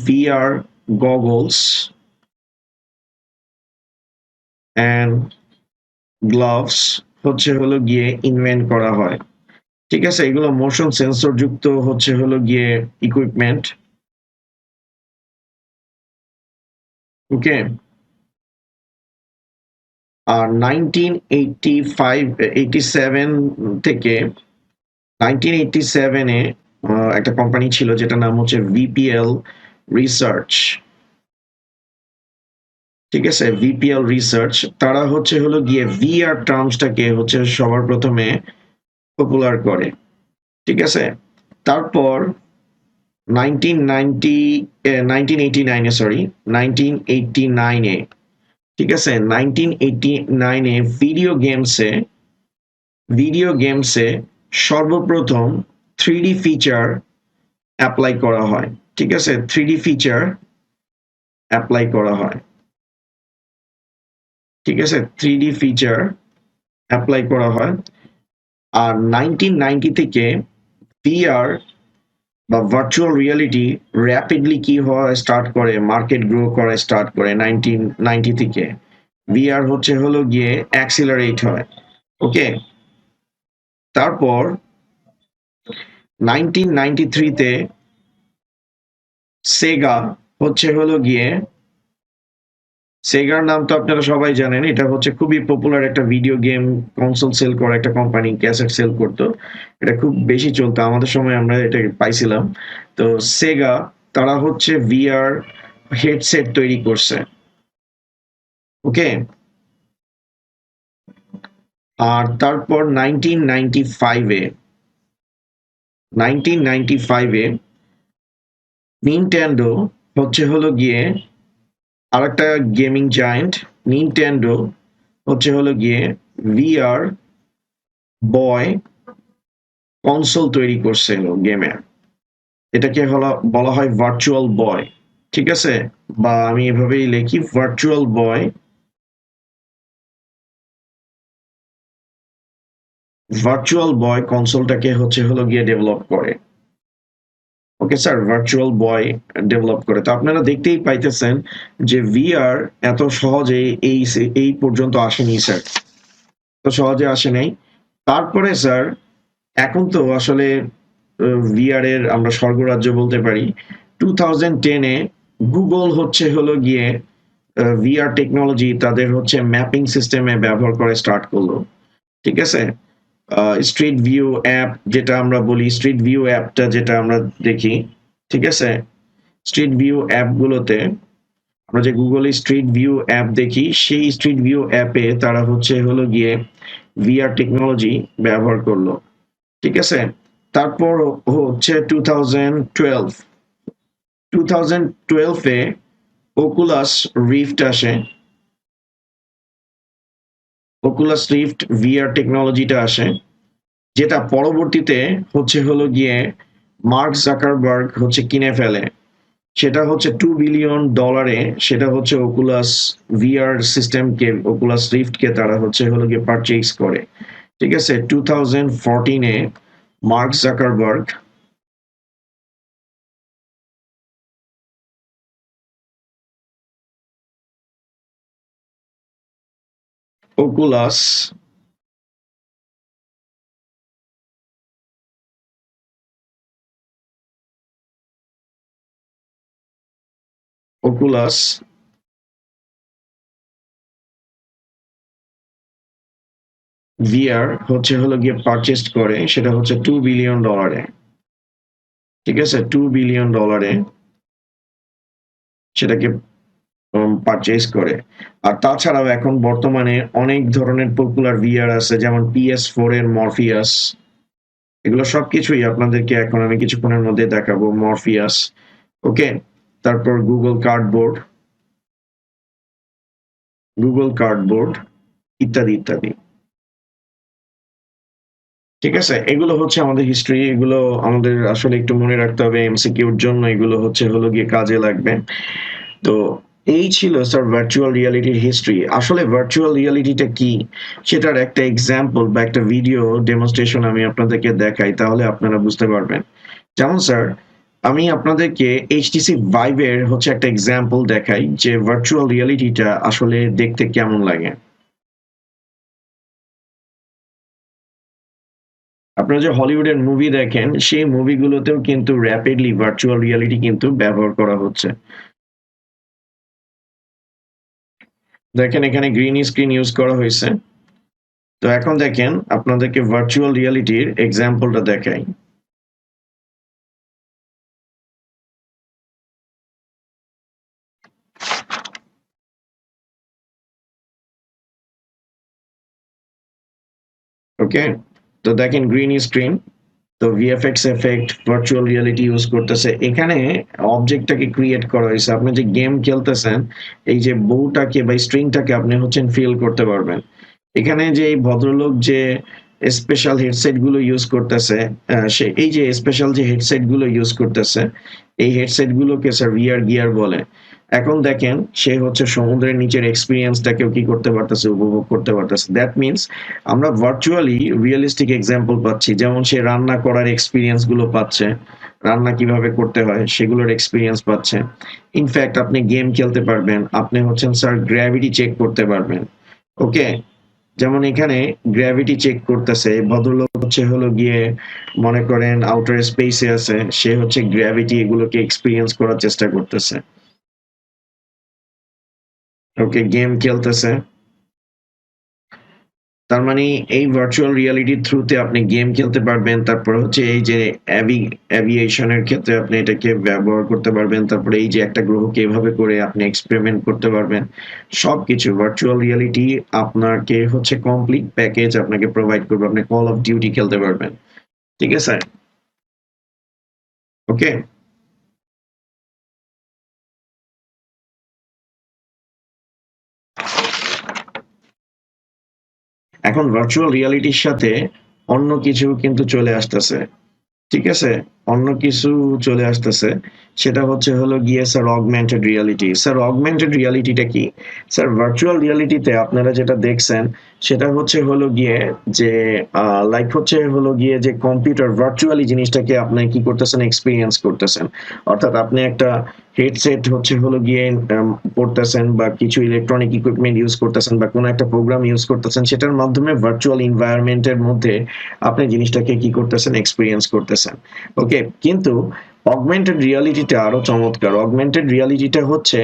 [SPEAKER 1] VR goggles and gloves হলো গিয়ে ইনভেন্ট করা হয়। ঠিক আছে, এগুলো মোশন সেন্সর যুক্ত হলো গিয়ে ইকুইপমেন্ট। ওকে, আর 1987 থেকে 1987-এ একটা কোম্পানি ছিল যেটা নাম VPL রিসার্চ। ঠিক আছে, ভিপিএল রিসার্চ, তারা হলো গিয়ে ভিআর টার্মসটাকে সবার প্রথমে পপুলার করে। ঠিক আছে, তারপর 1989-এ সরি 1989-এ, ঠিক আছে, 1989-এ ভিডিও গেমসে সর্বপ্রথম 3D ফিচার অ্যাপ্লাই করা হয়। ঠিক আছে, 3D ফিচার অ্যাপ্লাই করা হয়। ঠিক আছে, 3D ফিচার অ্যাপ্লাই করা হয়। আর 1990 থেকে ভিআর বা ভার্চুয়াল রিয়ালিটি র্যাপিডলি কি হওয়া স্টার্ট করে, মার্কেট গ্রো করা স্টার্ট করে 1990 থেকে। ভিআর হলো গিয়ে অ্যাক্সিলারেট হয়। ওকে, তারপর 1993-তে সেগা হলো গিয়ে, সেগার নাম তো আপনারা সবাই জানেন, এটা খুবই পপুলার একটা ভিডিও গেম কনসোল সেল করা একটা কোম্পানি, ক্যাসেট সেল করতো, এটা খুব বেশি চলতো আমাদের সময়, আমরা এটা পাইছিলাম। তো সেগা তারা ভিআর হেডসেট তৈরি করছে। ওকে, আর তারপর 1995-এ নিনটেন্ডো হলো গিয়ে আরেকটা গেমিং জায়ান্ট, নিনটেন্ডো হলো গিয়ে ভিআর বয় কনসোল তৈরি করছিল গেমের, এটাকে বলা হয় ভার্চুয়াল বয়। ঠিক আছে, বা আমি এভাবেই লিখি ভার্চুয়াল বয়। ভার্চুয়াল বয় কনসোলটাকে হলো গিয়ে ডেভেলপ করে। ওকে স্যার, ভার্চুয়াল বয় ডেভেলপ করে। তো আপনারা দেখতেই পাইতেছেন যে ভিআর এত সহজে এই পর্যন্ত আসেনি স্যার, তো সহজে আসে নাই। তারপরে স্যার এখন তো আসলে ভিআর এর আমরা স্বর্গরাজ্য বলতে পারি। 2010-এ গুগল হলো গিয়ে ভিআর টেকনোলজি তাদের ম্যাপিং সিস্টেমে ব্যবহার করে স্টার্ট করলো। ঠিক আছে, স্ট্রিট ভিউ অ্যাপ যেটা আমরা বলি, স্ট্রিট ভিউ অ্যাপটা যেটা আমরা দেখি, ঠিক আছে, স্ট্রিট ভিউ অ্যাপগুলোতে আমরা যে গুগলে স্ট্রিট ভিউ অ্যাপ দেখি, সেই স্ট্রিট ভিউ অ্যাপে তারা হলো গিয়ে ভিআর টেকনোলজি ব্যবহার করলো। ঠিক আছে, তারপর 2012-এ ওকুলাস রিফট আসে। ওকুলাস রিফট ভিআর টেকনোলজিটা আসে, যেটা পরবর্তীতে হচ্ছে হলো গিয়ে মার্ক জাকারবার্গ হচ্ছে কিনে ফেলে। সেটা হচ্ছে $2 বিলিয়ন, সেটা হচ্ছে ওকুলাস ভিআর সিস্টেমকে, ওকুলাস রিফটকে তারা হচ্ছে হলো গিয়ে পারচেজ করে। ঠিক আছে, 2014-এ Mark Zuckerberg Oculus Oculus VR হচ্ছে হলো গিয়ে পারচেজ করে, সেটা হচ্ছে $2 বিলিয়ন। ঠিক আছে, $2 বিলিয়ন সেটাকে পারচেজ করে। আর তাছাড়াও এখন বর্তমানে অনেক ধরনের পপুলার ভিআর আছে, যেমন PS4 এর মরফিয়াস। এগুলো সবকিছুই আপনাদেরকে এখন আমি কিছুক্ষণের মধ্যে দেখাবো। মরফিয়াস, ওকে। তারপর গুগল কার্ডবোর্ড ইত্যাদি ইত্যাদি। ঠিক আছে, এগুলো হচ্ছে আমাদের হিস্ট্রি। এগুলো আমাদের আসলে একটু মনে রাখতে হবে এমসিকিউর জন্য, এগুলো হচ্ছে হলো গিয়ে কাজে লাগবে। তো এই ছিল স্যার ভার্চুয়াল রিয়ালিটির হিস্ট্রি। আসলে ভার্চুয়াল রিয়ালিটিটা কি সেটার একটা এক্সাম্পল বা একটা ভিডিও ডেমনস্ট্রেশন আমি আপনাদেরকে দেখাই, তাহলে আপনারা বুঝতে পারবেন। যেমন স্যার, আমি আপনাদেরকে এইচটিসি ভাইভের হচ্ছে একটা এক্সাম্পল দেখাই যে ভার্চুয়াল রিয়ালিটিটা আসলে দেখতে কেমন লাগে। আপনারা যে হলিউডের মুভি দেখেন, সেই মুভিগুলোতেও কিন্তু র্যাপিডলি ভার্চুয়াল রিয়ালিটি কিন্তু ব্যবহার করা হচ্ছে। দেখেন এখানে গ্রিন স্ক্রিন ইউজ করা হয়েছে। তো এখন দেখেন আপনাদেরকে ভার্চুয়াল রিয়ালিটির এক্সাম্পলটা দেখাই। ওকে, তো দেখেন গ্রিন স্ক্রিন, তো VFX effect virtual reality use করতেছে। এখানে অবজেক্টটাকে ক্রিয়েট করা হয়েছে। আপনি যে গেম খেলতেছেন, এই যে বউটাকে বা স্ট্রিংটাকে আপনি হচ্ছেন ফিল করতে পারবেন। এখানে যে এই ভদ্রলোক যে স্পেশাল হেডসেট গুলো ইউজ করতেছে, সে এই যে স্পেশাল যে হেডসেট গুলো ইউজ করতেছে, এই হেডসেট গুলোকে স্যার ভিআর গিয়ার বলে। এখন দেখেন সে হচ্ছে সমুদ্রের নিচের এক্সপিরিয়েন্সটাকেও কি করতে পারতেছে, উপভোগ করতে পারতেছে। দ্যাট মিনস আমরা ভার্চুয়ালি রিয়েলিস্টিক এক্সাম্পল পাচ্ছি। যেমন সে রান্না করার এক্সপিরিয়েন্স গুলো পাচ্ছে, রান্না কিভাবে করতে হয় সেগুলোর এক্সপিরিয়েন্স পাচ্ছে। ইনফ্যাক্ট আপনি গেম খেলতে পারবেন, আপনি হচ্ছেন স্যার গ্র্যাভিটি চেক করতে পারবেন। ওকে, যেমন এখানে গ্র্যাভিটি চেক করতেছে ভদ্রলোক, হচ্ছে হলো গিয়ে মনে করেন আউটার স্পেসে আছে, সে হচ্ছে গ্র্যাভিটি এগুলোকে এক্সপিরিয়েন্স করার চেষ্টা করতেছে। ওকে, গেম খেলতেছে। তার মানে এই ভার্চুয়াল রিয়ালিটির থ্রুতে আপনি গেম খেলতে পারবেন। তারপর হচ্ছে এই যে অ্যাভিয়েশনের ক্ষেত্রে আপনি এটাকে ব্যবহার করতে পারবেন। তারপরে এই যে একটা গ্রহকে এভাবে করে আপনি এক্সপেরিমেন্ট করতে পারবেন। সবকিছু ভার্চুয়াল রিয়ালিটি আপনাকে হচ্ছে কমপ্লিট প্যাকেজ আপনাকে প্রোভাইড করবে। আপনি কল অফ ডিউটি খেলতে পারবেন। ঠিক আছে, ওকে। এখন ভার্চুয়াল রিয়ালিটির সাথে অন্য কিছু কিন্তু চলে আসতেছে। ঠিক আছে, অন্য কিছু চলে আসতেছে। সেটা হচ্ছে হলো গিয়ে sir augmented reality. Sir augmented রিয়ালিটিটা কি? স্যার ভার্চুয়াল রিয়ালিটিতে আপনারা যেটা দেখছেন সেটা হচ্ছে হলো গিয়ে যে লাইক হচ্ছে হলো গিয়ে যে কম্পিউটার ভার্চুয়ালি জিনিসটাকে আপনি কি করতেছেন, এক্সপিরিয়েন্স করতেছেন। অর্থাৎ আপনি একটা হেডসেট হচ্ছে হলো গিয়ে পড়তেছেন বা কিছু ইলেকট্রনিক ইকুইপমেন্ট ইউজ করতেছেন বা কোনো একটা প্রোগ্রাম ইউজ করতেছেন, সেটার মাধ্যমে ভার্চুয়াল এনভায়রনমেন্টের মধ্যে আপনি জিনিসটাকে কি করতেছেন, এক্সপিরিয়েন্স করতেছেন। ওকে, কিন্তু অগমেন্টেড রিয়ালিটিটা আরো চমৎকার। অগমেন্টেড রিয়ালিটিটা হচ্ছে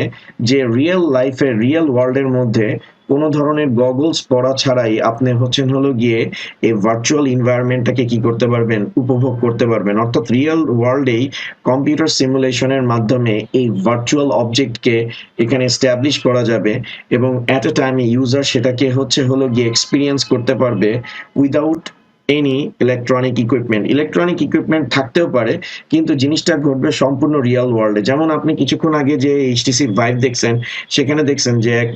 [SPEAKER 1] যে রিয়েল লাইফের, রিয়েল ওয়ার্ল্ডের মধ্যে কোনো ধরনের গগলস পরা ছাড়াই আপনি হচ্ছেন হলো গিয়ে এই ভার্চুয়াল এনভায়রনমেন্টটাকে কি করতে পারবেন, উপভোগ করতে পারবেন। অর্থাৎ রিয়েল ওয়ার্ল্ডেই কম্পিউটার সিমুলেশনের মাধ্যমে এই ভার্চুয়াল অবজেক্টকে এখানে এস্টাবলিশ করা যাবে এবং অ্যাট এ টাইম ইউজার সেটাকে হচ্ছে হলো গিয়ে এক্সপিরিয়েন্স করতে পারবে উইদাউট এনি ইলেকট্রনিক ইকুইপমেন্ট থাকতেও পারে, কিন্তু জিনিসটা ঘটবে সম্পূর্ণ রিয়েল ওয়ার্ল্ডে। যেমন আপনি কিছুক্ষণ আগে যে এইচটিসি ভাইভ দেখছেন, সেখানে দেখছেন যে এক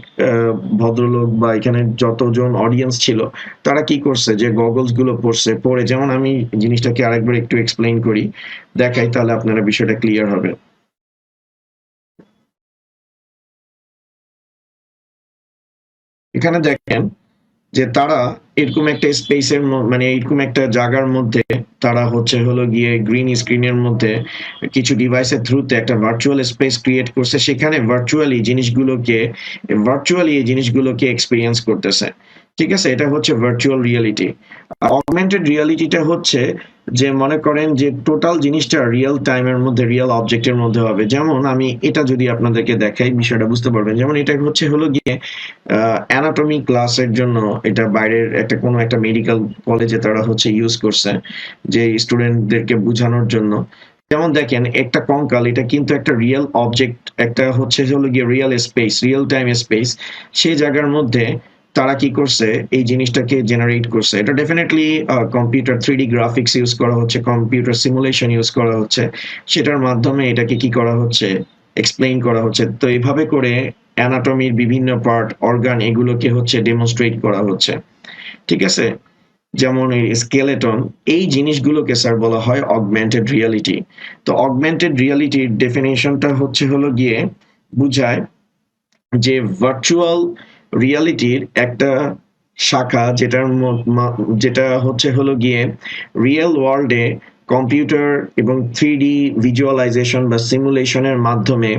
[SPEAKER 1] ভদ্রলোক বা এখানে যতজন অডিয়েন্স ছিল তারা কি করছে, যে গগলস গুলো পরে, যেমন আমি জিনিসটাকে আরেকবার একটু এক্সপ্লেইন করি, দেখাই, তাহলে আপনারা বিষয়টা ক্লিয়ার হবে। এখানে দেখেন যে তারা এরকম একটা স্পেসের, মানে এরকম একটা জায়গার মধ্যে তারা হলো গিয়ে গ্রিন স্ক্রিনের মধ্যে কিছু ডিভাইসের থ্রুতে একটা ভার্চুয়াল স্পেস ক্রিয়েট করছে, সেখানে ভার্চুয়ালি এই জিনিসগুলোকে এক্সপিরিয়েন্স করতেছে। ঠিক আছে, এটা হচ্ছে ভার্চুয়াল রিয়েলিটি। অগমেন্টেড রিয়েলিটিটা হচ্ছে যে মনে করেন যে টোটাল জিনিসটা রিয়েল টাইমের মধ্যে, রিয়েল অবজেক্টের মধ্যে হবে। যেমন আমি এটা যদি আপনাদেরকে দেখাই, বিষয়টা বুঝতে পারবেন। যেমন এটা হলো গিয়ে অ্যানাটমি ক্লাসের জন্য, এটা বাইরের একটা কোনো একটা মেডিকেল কলেজে তারা ইউজ করছে যে স্টুডেন্টদেরকে বোঝানোর জন্য। যেমন দেখেন একটা কঙ্কাল, এটা কিন্তু একটা রিয়েল অবজেক্ট, একটা হলো গিয়ে real space, real time space. সেই জায়গার মধ্যে তারা কি করছে, এই জিনিসটাকে জেনারেট করছে। এটা definitely computer 3D graphics use করা হচ্ছে, কম্পিউটার সিমুলেশন ইউজ করা হচ্ছে, সেটার মাধ্যমে এটাকে কি করা হচ্ছে, এক্সপ্লেইন করা হচ্ছে। তো এইভাবে করে অ্যানাটমির বিভিন্ন পার্ট, অর্গান, এগুলোকে ডেমনস্ট্রেট করা হচ্ছে। ঠিক আছে, যেমন এই স্কেলেটন, এই জিনিসগুলোকে স্যার বলা হয় অগমেন্টেড রিয়ালিটি। তো অগমেন্টেড রিয়ালিটির ডেফিনেশনটা হলো গিয়ে বুঝায় যে ভার্চুয়াল রিয়ালিটির একটা শাখা, যেটা হলো গিয়ে রিয়েল ওয়ার্ল্ডে কম্পিউটার এবং 3D ভিজুয়ালাইজেশন বা সিমুলেশনের মাধ্যমে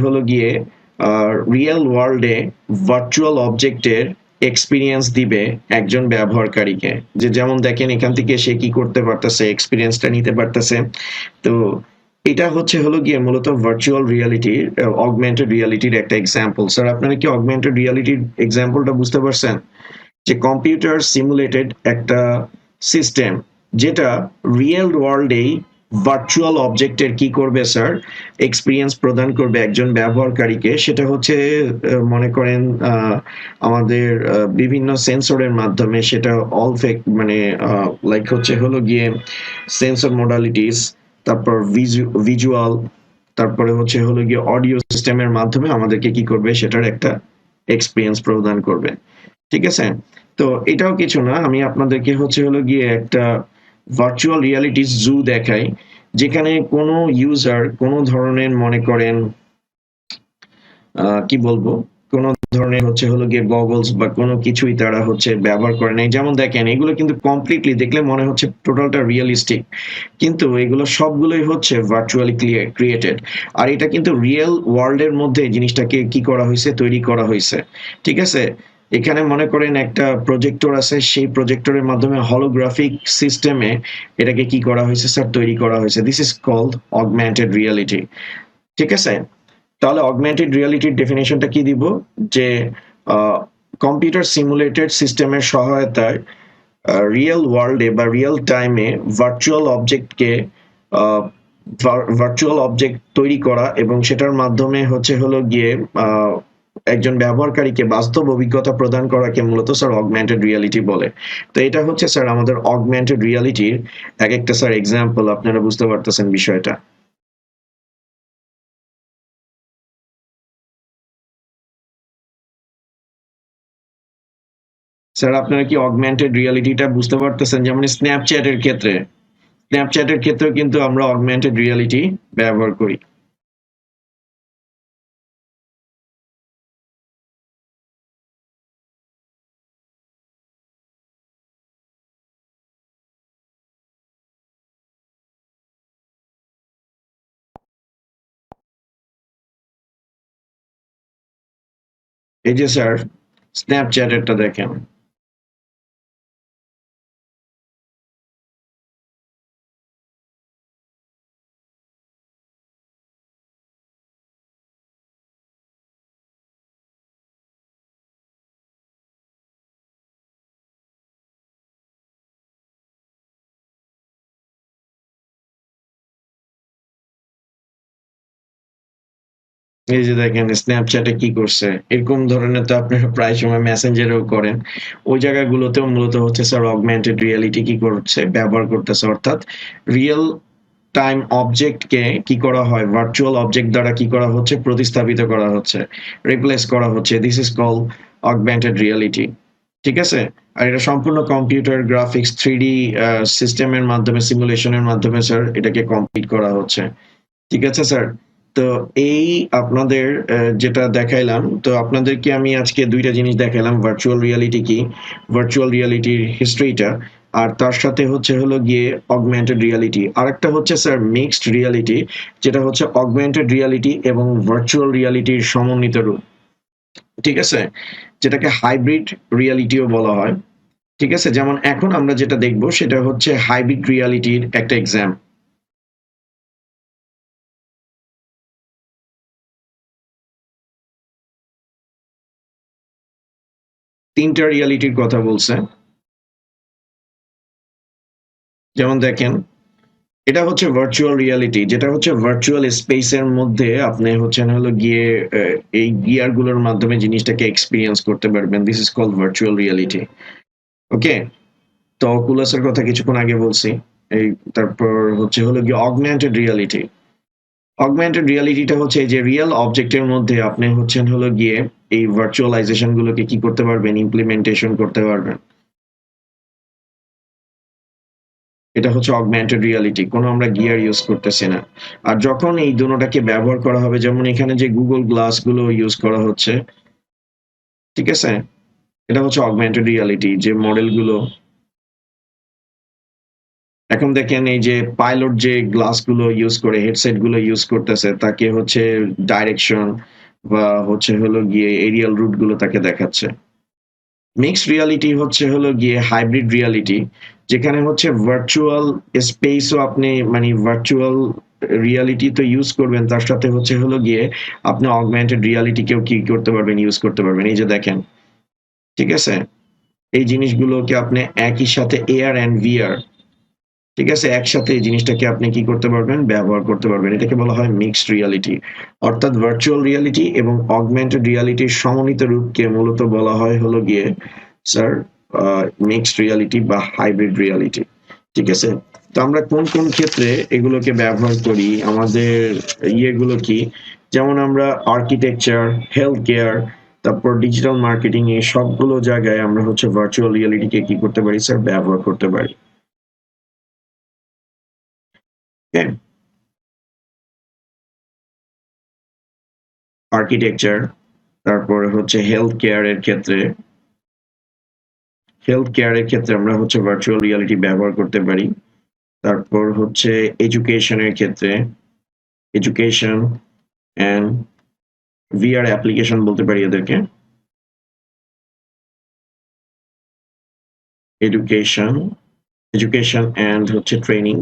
[SPEAKER 1] হলো গিয়ে রিয়েল ওয়ার্ল্ডে ভার্চুয়াল অবজেক্টের এক্সপিরিয়েন্স দিবে একজন ব্যবহারকারীকে। যে যেমন দেখেন এখান থেকে সে কি করতে পারতেছে, এক্সপিরিয়েন্সটা নিতে পারতেছে। তো এটা হলো গিয়ে মূলত ভার্চুয়াল রিয়ালিটির, অগমেন্টেড রিয়ালিটির একটা এক্সাম্পল। স্যার আপনারা কি অগমেন্টেড রিয়ালিটির এক্সাম্পলটা বুঝতে পারছেন? যে কম্পিউটার সিমুলেটেড একটা সিস্টেম, যেটা রিয়েল ওয়ার্ল্ডেই ভার্চুয়াল অবজেক্টের কি করবে স্যার, এক্সপিরিয়েন্স প্রদান করবে একজন ব্যবহারকারীকে। সেটা মনে করেন আমাদের বিভিন্ন সেন্সরের মাধ্যমে, সেটা অল ফেক, মানে লাইক হলো গিয়ে সেন্সর মোডালিটিস, তারপর ভিজুয়াল, তারপরে হলো গিয়ে অডিও সিস্টেমের মাধ্যমে আমাদেরকে কি করবে, সেটার একটা এক্সপিরিয়েন্স প্রদান করবে। ঠিক আছে, তো এটাও কিছু না, আমি আপনাদেরকে হলো গিয়ে একটা ভার্চুয়াল রিয়ালিটি জু দেখাই, যেখানে কোনো ইউজার কোনো ধরনের মনে করেন কি বলবো, কোন ধরনের হলো গিয়ে গগলস বা কোনো কিছুই তারা ব্যবহার করে নাই। যেমন দেখেন এগুলো কিন্তু কমপ্লিটলি দেখলে মনে হচ্ছে টোটালটা রিয়েলিস্টিক, কিন্তু এগুলো সবগুলোই ভার্চুয়ালি ক্রিয়েটেড। আর এটা কিন্তু রিয়েল ওয়ার্ল্ডের মধ্যে জিনিসটাকে কি করা হয়েছে, তৈরি করা হয়েছে। ঠিক আছে, এখানে মনে করেন একটা প্রজেক্টর আছে, সেই প্রজেক্টরের মাধ্যমে হলোগ্রাফিক সিস্টেমে এটাকে কি করা হয়েছে স্যার, তৈরি করা হয়েছে। This is called augmented reality. ঠিক আছে, তাহলে অগমেন্টেড রিয়ালিটির ডেফিনেশনটা কি দিব, যে কম্পিউটার সিমুলেটেড সিস্টেমের সহায়তায় রিয়েল ওয়ার্ল্ডে বা রিয়েল টাইমে ভার্চুয়াল অবজেক্ট তৈরি করা, এবং সেটার মাধ্যমে হলো গিয়ে একজন ব্যবহারকারীকে বাস্তব অভিজ্ঞতা প্রদান করাকে মূলত স্যার অগমেন্টেড রিয়ালিটি বলে। তো এটা স্যার আমাদের অগমেন্টেড রিয়ালিটির এক একটা স্যার এক্সাম্পল। আপনারা বুঝতে পারতেছেন বিষয়টা? স্যার আপনারা কি অগমেন্টেড রিয়ালিটিটা বুঝতে পারতেছেন? যেমন স্ন্যাপচ্যাটের ক্ষেত্রেও কিন্তু আমরা অগমেন্টেড রিয়ালিটি ব্যবহার করি। এই যে স্যার স্ন্যাপচ্যাটেরটা দেখেন। এই যে দেখেন স্ন্যাপচ্যাটে কি করছে, এরকম ধরনের তো আপনারা প্রায় সময় মেসেঞ্জারেও করেন। ওই জায়গাগুলোতেও মূলত হচ্ছে স্যার অগমেন্টেড রিয়ালিটি কি করছে, ব্যবহার করতেছে। অর্থাৎ রিয়েল টাইম অবজেক্টকে কি করা হয়, ভার্চুয়াল অবজেক্ট দ্বারা কি করা হচ্ছে, প্রতিস্থাপিত করা হচ্ছে, রিপ্লেস করা হচ্ছে। This is call augmented reality. ঠিক আছে? আর এটা সম্পূর্ণ কম্পিউটার গ্রাফিক্স 3D সিস্টেমের মাধ্যমে, সিমুলেশনের মাধ্যমে স্যার এটাকে কমপ্লিট করা হচ্ছে। ঠিক আছে স্যার? তো এই আপনাদের যেটা দেখাইলাম, তো আপনাদেরকে আমি আজকে ২ টা জিনিস দেখাইলাম। ভার্চুয়াল রিয়ালিটি কি, ভার্চুয়াল রিয়ালিটির হিস্ট্রিটা, আর তার সাথে হচ্ছে হলো গিয়ে অগমেন্টেড রিয়ালিটি। আরেকটা হচ্ছে স্যার মিক্সড রিয়ালিটি, যেটা হচ্ছে অগমেন্টেড রিয়ালিটি এবং ভার্চুয়াল রিয়ালিটির সমন্বিত রূপ। ঠিক আছে? যেটাকে হাইব্রিড রিয়ালিটিও বলা হয়। ঠিক আছে? যেমন এখন আমরা যেটা দেখব সেটা হচ্ছে হাইব্রিড রিয়ালিটির একটা এক্সাম। তিনটা রিয়ালিটির কথা বলছে। যেমন দেখেন, এটা হচ্ছে ভার্চুয়াল রিয়ালিটি, যেটা হচ্ছে ভার্চুয়াল স্পেসের মধ্যে আপনি হচ্ছেন হলো গিয়ে এই গিয়ার গুলোর মাধ্যমে জিনিসটাকে এক্সপিরিয়েন্স করতে পারবেন। This is called virtual reality. Okay, তো অকুলাসের কথা কিছুক্ষণ আগে বলছি। এই তারপর হচ্ছে হলো গিয়ে অগমেন্টেড রিয়ালিটি। অগমেন্টেড রিয়ালিটিটা হচ্ছে যে রিয়েল অবজেক্টের মধ্যে আপনি হচ্ছেন হলো গিয়ে এই ভার্চুয়ালাইজেশন গুলোকে কি করতে পারবেন, ইমপ্লিমেন্টেশন করতে পারবেন। এটা হচ্ছে অগমেন্টেড রিয়ালিটি, কোনো আমরা গিয়ার ইউজ করতেছি না। আর যখন এই দুটোটাকে ব্যবহার করা হবে, যেমন এখানে যে গুগল গ্লাস গুলো ইউজ করা হচ্ছে, ঠিক আছে, এটা হচ্ছে অগমেন্টেড রিয়ালিটি, যে মডেল গুলো এখন দেখেন এই যে পাইলট যে গ্লাস গুলো ইউজ করে, হেডসেট গুলো ইউজ করতেছে, তাকে হচ্ছে ডাইরেকশন বা হচ্ছে হলো গিয়ে এরিয়াল রুট গুলো তাকে দেখাচ্ছে। মিক্সড রিয়ালিটি হচ্ছে হলো গিয়ে হাইব্রিড রিয়ালিটি, যেখানে হচ্ছে ভার্চুয়াল স্পেসও আপনি মানে ভার্চুয়াল রিয়ালিটি তো ইউজ করবেন, তার সাথে হচ্ছে হলো গিয়ে আপনি অগমেন্টেড রিয়ালিটিকেও কি করতে পারবেন, ইউজ করতে পারবেন। এই যে দেখেন, ঠিক আছে, এই জিনিসগুলোকে আপনি একই সাথে এআর অ্যান্ড ভিআর, ঠিক আছে, একসাথে এই জিনিসটাকে আপনি কি করতে পারবেন, ব্যবহার করতে পারবেন। এটাকে বলা হয় মিক্সড রিয়ালিটি। অর্থাৎ ভার্চুয়াল রিয়ালিটি এবং অগমেন্টেড রিয়ালিটির সমন্বিত রূপকে মূলত বলা হয় হলো গিয়ে স্যার মিক্সড রিয়ালিটি বা হাইব্রিড রিয়ালিটি। ঠিক আছে? তো আমরা কোন কোন ক্ষেত্রে এগুলোকে ব্যবহার করি, আমাদের ইয়েগুলো কি, যেমন আমরা আর্কিটেকচার, হেলথ কেয়ার, তারপর ডিজিটাল মার্কেটিং, এই সবগুলো জায়গায় আমরা হচ্ছে ভার্চুয়াল রিয়ালিটিকে কি করতে পারি স্যার, ব্যবহার করতে পারি। হ্যাঁ, আর্কিটেকচার, তারপরে হচ্ছে হেলথ কেয়ারের ক্ষেত্রে আমরা হচ্ছে ভার্চুয়াল রিয়ালিটি ব্যবহার করতে পারি। তারপর হচ্ছে এডুকেশনের ক্ষেত্রে, এডুকেশন অ্যান্ড ভিআর অ্যাপ্লিকেশন বলতে পারি এদেরকে। এডুকেশন, এডুকেশন অ্যান্ড হচ্ছে ট্রেনিং,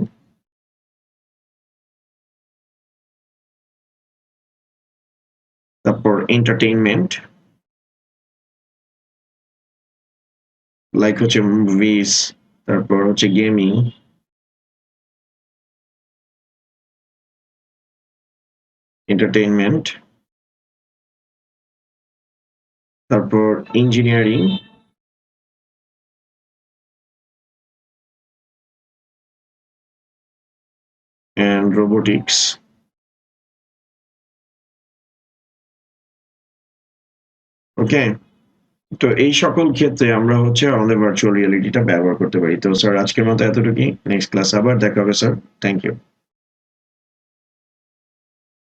[SPEAKER 1] তারপর এন্টারটেইনমেন্ট, লাইক হচ্ছে মুভিজ, তারপর হচ্ছে গেমিং, এন্টারটেইনমেন্ট, তারপর ইঞ্জিনিয়ারিং অ্যান্ড রোবোটিক্স। ওকে, তো এই সকল ক্ষেত্রে আমরা হচ্ছে আমাদের ভার্চুয়াল রিয়ালিটিটা ব্যবহার করতে পারি। তো স্যার আজকের মতো এতটুকুই। নেক্সট ক্লাস আবার দেখা হবে স্যার। Thank you.